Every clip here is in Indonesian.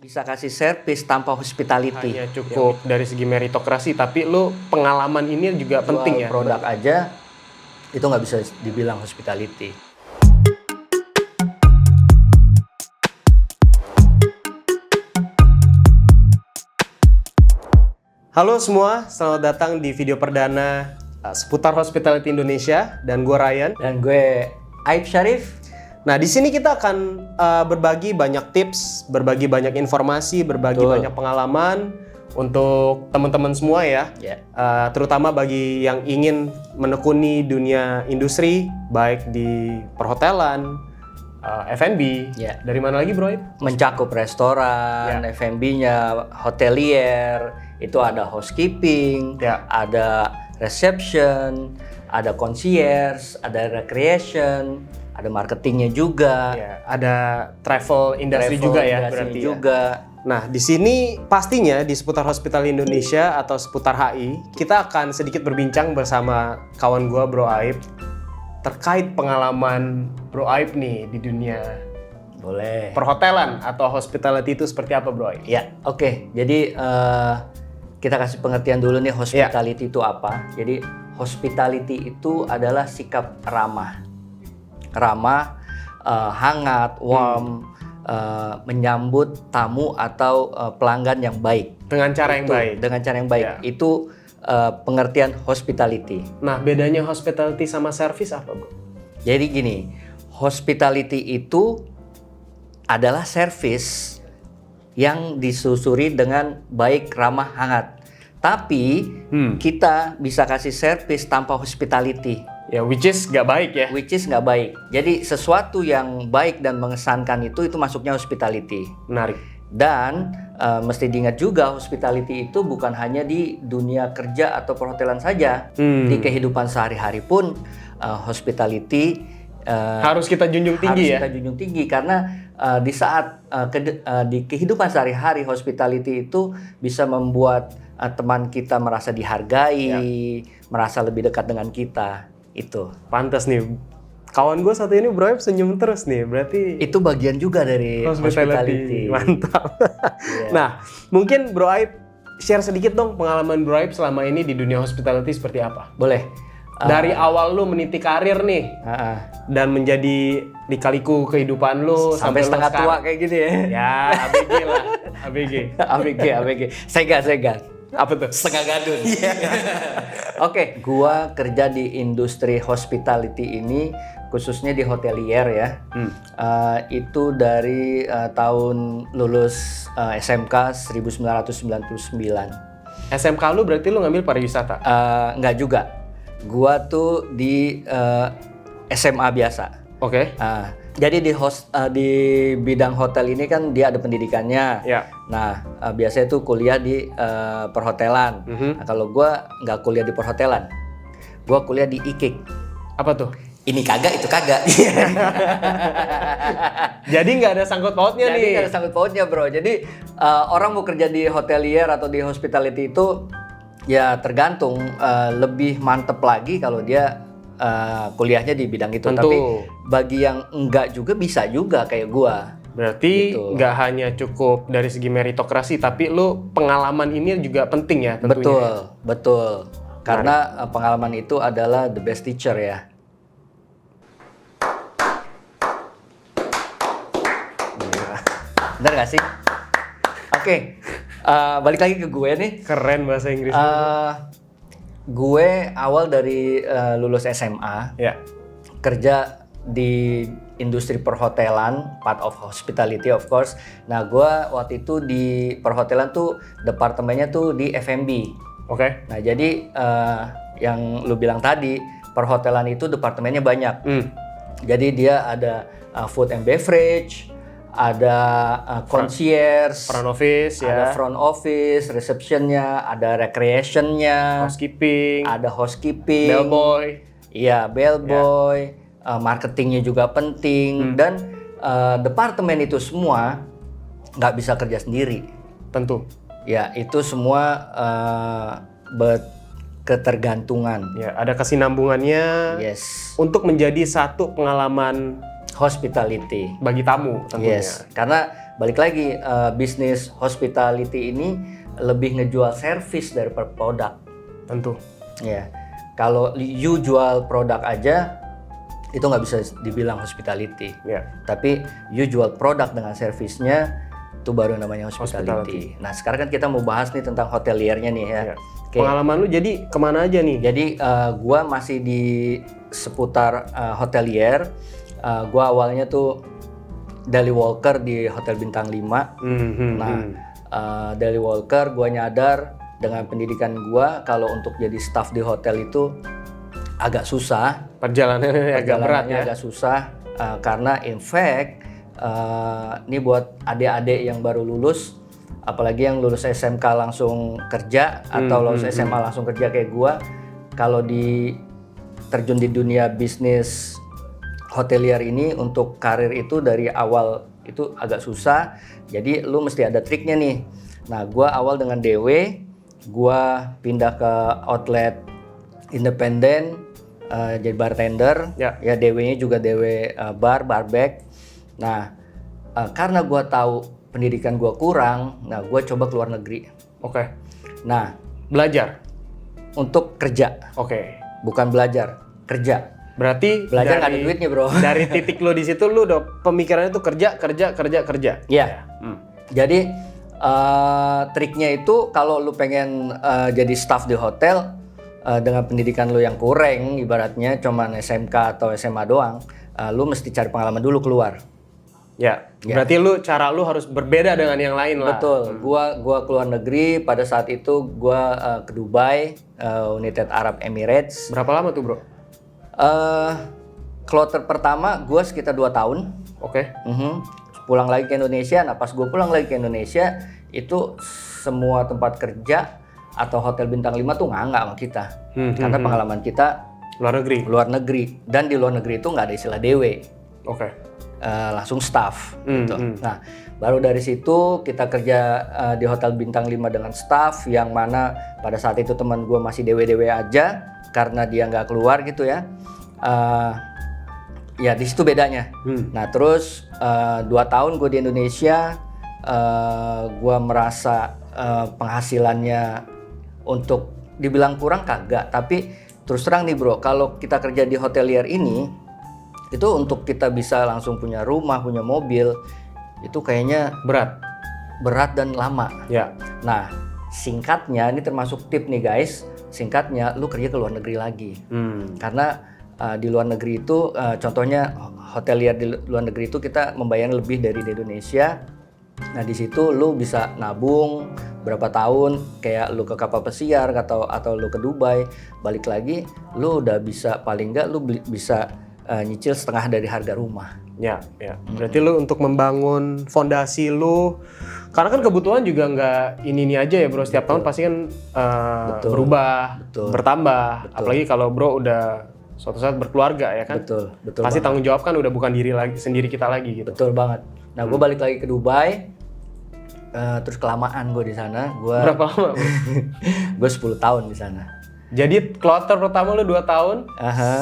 bisa kasih servis tanpa hospitality. Hanya cukup dari segi meritokrasi, tapi lu pengalaman ini juga penting ya. Produk aja itu nggak bisa dibilang hospitality. Halo semua, selamat datang di video perdana seputar Hospitality Indonesia, dan gue Ryan Dan gue Aib Syarif. Nah, di sini kita akan berbagi banyak tips, berbagi banyak informasi, berbagi banyak pengalaman untuk teman-teman semua ya. Terutama bagi yang ingin menekuni dunia industri, baik di perhotelan, F&B. Dari mana lagi, Bro? Mencakup restoran, F&B-nya, hotelier, itu ada housekeeping, ada reception, ada concierge, ada recreation, ada marketingnya juga, ada travel industry juga ya, berarti juga. Nah, di sini pastinya di seputar Hospitality Indonesia atau seputar HI, kita akan sedikit berbincang bersama kawan gua Bro Aib terkait pengalaman Bro Aib nih di dunia perhotelan atau hospitality itu seperti apa, Bro Aib? Ya, oke. Jadi kita kasih pengertian dulu nih hospitality itu apa. Jadi hospitality itu adalah sikap ramah, hangat, warm, menyambut tamu atau pelanggan yang baik. Dengan cara yang baik. Dengan cara yang baik. Itu pengertian hospitality. Nah, bedanya hospitality sama service apa, Bro? Jadi gini, hospitality itu adalah service yang disusuri dengan baik, ramah, hangat. Tapi kita bisa kasih service tanpa hospitality. Ya, which is nggak baik ya? Which is nggak baik. Jadi sesuatu yang baik dan mengesankan itu masuknya hospitality. Menarik. Dan mesti diingat juga hospitality itu bukan hanya di dunia kerja atau perhotelan saja. Di kehidupan sehari-hari pun hospitality harus kita junjung tinggi Harus kita junjung tinggi karena di saat di kehidupan sehari-hari hospitality itu bisa membuat teman kita merasa dihargai, merasa lebih dekat dengan kita. Itu. Pantas nih. Kawan gue satu ini Bro Aib senyum terus nih, berarti itu bagian juga dari hospitality. Mantap. Nah, mungkin Bro Aib share sedikit dong pengalaman Bro Aib selama ini di dunia hospitality seperti apa? Boleh. Dari awal lu meniti karir nih, dan menjadi lika-liku kehidupan lu sampai setengah tua kayak gitu ya? Ya, ABG lah, ABG. Sega. Apa tuh? Setengah gadun. Oke, gua kerja di industri hospitality ini, khususnya di hotelier ya. Itu dari tahun lulus SMK 1999. SMK lu berarti lu ngambil pariwisata? Enggak juga. Gua tuh di SMA biasa. Oke. Jadi di bidang hotel ini kan dia ada pendidikannya. Nah, biasanya tuh kuliah di perhotelan. Nah, kalau gua nggak kuliah di perhotelan, gua kuliah di IKIK. Apa tuh? Ini kagak, itu kagak. Jadi nggak ada sangkut pautnya nih. Jadi nggak ada sangkut pautnya, Bro. Jadi orang mau kerja di hotelier atau di hospitality itu ya tergantung, lebih mantep lagi kalau dia kuliahnya di bidang itu. Tentu. Tapi bagi yang enggak juga bisa juga kayak gua. Berarti nggak hanya cukup dari segi meritokrasi, tapi lu pengalaman ini juga penting ya tentunya. Betul. Karena pengalaman itu adalah the best teacher ya. Bener gak sih? Oke. Balik lagi ke gue nih. Keren bahasa Inggris. Gue awal dari lulus SMA, kerja di industri perhotelan, part of hospitality of course. Nah, gue waktu itu di perhotelan tuh departemennya tuh di F&B. Oke. Nah, jadi yang lu bilang tadi, perhotelan itu departemennya banyak. Jadi dia ada food and beverage, ada concierge, front office, ada front office, receptionnya, ada recreationnya, housekeeping, ada housekeeping, bellboy, bellboy, marketingnya juga penting, dan departemen itu semua nggak bisa kerja sendiri. Tentu. Ya, itu semua ketergantungan. Ya, ada kesinambungannya. Yes. Untuk menjadi satu pengalaman hospitality bagi tamu tentunya. Yes, karena balik lagi bisnis hospitality ini lebih ngejual service daripada produk. Tentu. Ya, kalau you jual produk aja itu nggak bisa dibilang hospitality. Tapi you jual produk dengan servisnya itu baru namanya hospitality. Nah sekarang kan kita mau bahas nih tentang hoteliernya nih ya. Pengalaman lu jadi kemana aja nih? Jadi gua masih di seputar hotelier. Gua awalnya tuh daily walker di Hotel Bintang 5. Daily walker, gua nyadar dengan pendidikan gua kalau untuk jadi staff di hotel itu agak susah. Perjalanannya agak berat ya. Agak susah karena in fact ini buat adik-adik yang baru lulus, apalagi yang lulus SMK langsung kerja atau lulus SMA langsung kerja kayak gua, kalau terjun di dunia bisnis hotelier ini untuk karir itu dari awal itu agak susah. Jadi lu mesti ada triknya nih. Nah, gua awal dengan DW, gua pindah ke outlet independen jadi bartender. Ya DW-nya juga DW barback. Nah, karena gua tahu pendidikan gua kurang, nah gua coba ke luar negeri. Nah, belajar untuk kerja. Bukan belajar, kerja. Berarti belajar nggak ada duitnya, bro. Dari titik lo di situ lo udah pemikirannya tuh kerja. Iya. Jadi triknya itu kalau lu pengen jadi staff di hotel dengan pendidikan lu yang kurang, ibaratnya cuman SMK atau SMA doang, lu mesti cari pengalaman dulu keluar. Berarti cara lu harus berbeda dengan yang lain lah. Betul. Gua keluar negeri pada saat itu gua ke Dubai, United Arab Emirates. Berapa lama tuh, bro? Kloter pertama gue sekitar 2 tahun. Pulang lagi ke Indonesia. Nah pas gue pulang lagi ke Indonesia itu semua tempat kerja atau hotel bintang 5 tuh nggak sama kita. Karena pengalaman kita luar negeri. Dan di luar negeri itu nggak ada istilah DW. Langsung staff gitu. Nah baru dari situ kita kerja di hotel bintang 5 dengan staff, yang mana pada saat itu teman gue masih DW aja karena dia nggak keluar gitu ya. Ya di situ bedanya. Nah terus 2 tahun gue di Indonesia, gue merasa penghasilannya untuk dibilang kurang kagak, tapi terus terang nih bro, kalau kita kerja di hotelier ini itu untuk kita bisa langsung punya rumah, punya mobil, itu kayaknya berat dan lama. Nah singkatnya, ini termasuk tip nih guys, singkatnya lu kerja ke luar negeri lagi. Karena di luar negeri itu contohnya hotelier di luar negeri itu kita membayar lebih dari di Indonesia. Nah di situ lu bisa nabung berapa tahun, kayak lu ke kapal pesiar atau lu ke Dubai, balik lagi lu udah bisa, paling enggak lu bisa nyicil setengah dari harga rumah. Berarti lu untuk membangun fondasi lu, karena kan kebutuhan juga nggak ini aja ya bro, setiap tahun pasti kan berubah, bertambah. Apalagi kalau bro udah suatu saat berkeluarga ya kan. Betul pasti banget. Tanggung jawab kan udah bukan sendiri kita lagi gitu. Betul banget. Nah gue balik lagi ke Dubai, terus kelamaan gue di sana. Berapa lama? Gue 10 tahun di sana. Jadi kloter pertama lu 2 tahun,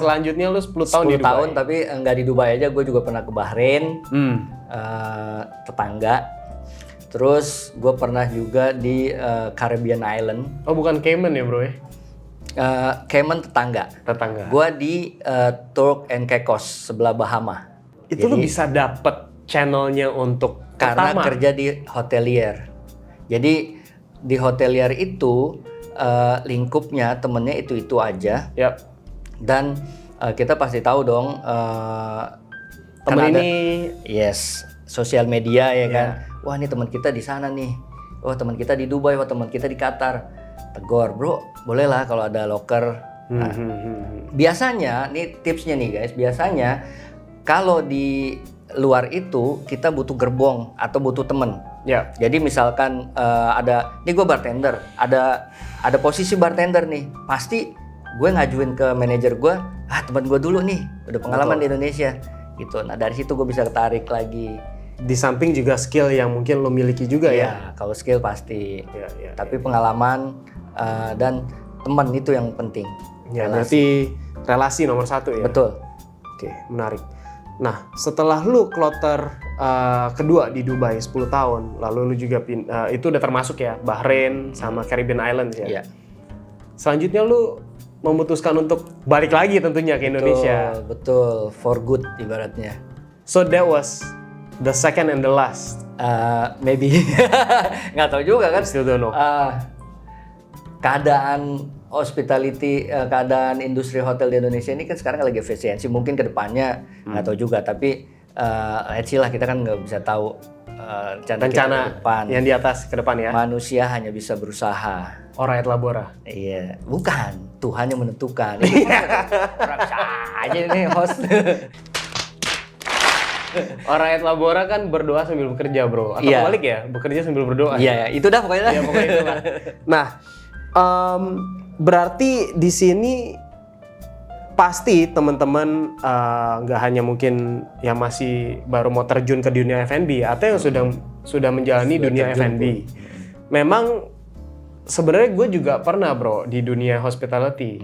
selanjutnya lu 10 tahun di Dubai. 10 tahun, tapi nggak di Dubai aja, gue juga pernah ke Bahrain, tetangga. Terus gue pernah juga di Caribbean Island. Oh bukan Cayman ya bro ya? Cayman tetangga. Gue di Turk and Caicos sebelah Bahama. Itu lu bisa dapet channelnya untuk karena pertama kerja di hotelier. Jadi di hotelier itu lingkupnya temennya itu aja. Dan kita pasti tahu dong temen kan ini sosial media ya kan. Wah ini teman kita di sana nih. Wah teman kita di Dubai. Wah teman kita di Qatar. Tegur bro, bolehlah kalau ada loker. Nah, biasanya nih tipsnya nih guys. Biasanya kalau di luar itu kita butuh gerbong atau butuh temen. Jadi misalkan ini gue bartender, ada posisi bartender nih, pasti gue ngajuin ke manajer gue, teman gue dulu nih, udah pengalaman di Indonesia, gitu. Nah dari situ gue bisa ketarik lagi. Di samping juga skill yang mungkin lo miliki juga ya. Kalau skill pasti, tapi pengalaman dan teman itu yang penting. Berarti relasi nomor 1 ya. Betul. Oke, menarik. Nah, setelah lu kloter kedua di Dubai 10 tahun, lalu lu juga itu udah termasuk ya Bahrain sama Caribbean Islands ya. Iya. Selanjutnya lu memutuskan untuk balik lagi tentunya ke Indonesia. Betul, for good ibaratnya. So that was the second and the last. Maybe nggak tahu juga kan. Still don't know. Keadaan hospitality, keadaan industri hotel di Indonesia ini kan sekarang lagi efisiensi. Mungkin kedepannya nggak tahu juga. Tapi let's see lah, kita kan nggak bisa tahu rencana yang di atas ke depan ya. Manusia hanya bisa berusaha. Alright Labora. Iya, bukan. Tuhan yang menentukan. Orang aja ini host. Alright Labora kan berdoa sambil bekerja bro. Atau kebalik ya, bekerja sambil berdoa. Iya, itu dah pokoknya. Iya pokoknya itu lah. Nah, berarti di sini pasti teman-teman nggak hanya mungkin yang masih baru mau terjun ke dunia F&B atau yang sudah menjalani dunia F&B. Memang sebenarnya gue juga pernah bro di dunia hospitality.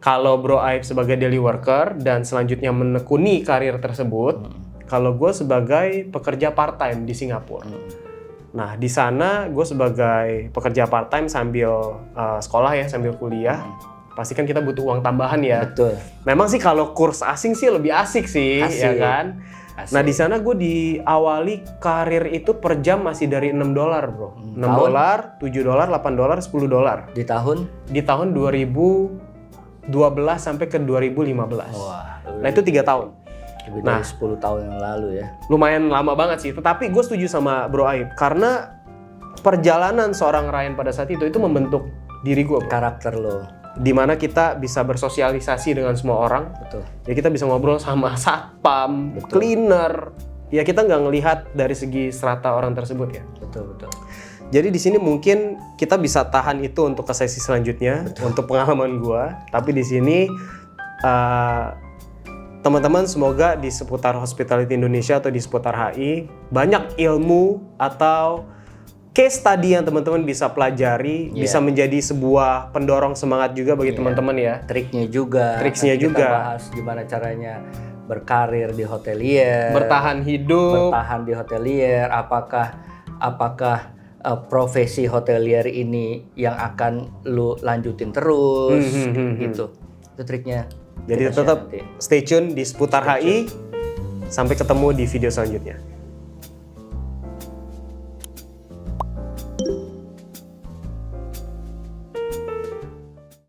Kalau Bro Aib sebagai daily worker dan selanjutnya menekuni karir tersebut, kalau gue sebagai pekerja part time di Singapura. Nah di sana gue sebagai pekerja part time sambil sekolah ya, sambil kuliah. Pasti kan kita butuh uang tambahan ya. Betul. Memang sih kalau kurs asing sih lebih asik sih, ya kan. Asik. Nah di sana gue diawali karir itu per jam masih dari $6 bro. $6, $7, $8, $10. Di tahun 2012 sampai ke 2015. Wah, Nah itu 3 tahun. lebih dari 10 tahun yang lalu ya. Lumayan lama banget sih. Tetapi gue setuju sama Bro Aib karena perjalanan seorang Ryan pada saat itu membentuk diri gue. Karakter lo. Dimana kita bisa bersosialisasi dengan semua orang. Betul. Ya kita bisa ngobrol sama satpam, cleaner. Ya kita nggak ngelihat dari segi strata orang tersebut ya. Betul. Jadi di sini mungkin kita bisa tahan itu untuk ke sesi selanjutnya, untuk pengalaman gua. Tapi di sini teman-teman semoga di seputar hospitality Indonesia atau di seputar HI banyak ilmu atau case study yang teman-teman bisa pelajari, bisa menjadi sebuah pendorong semangat juga bagi teman-teman ya. Triksnya juga. Triksnya Nanti juga. Kita bahas gimana caranya berkarir di hotelier. Bertahan hidup. Bertahan di hotelier. Apakah profesi hotelier ini yang akan lu lanjutin terus gitu. Itu triknya. Jadi tetap stay tune di seputar HI. Sampai ketemu di video selanjutnya.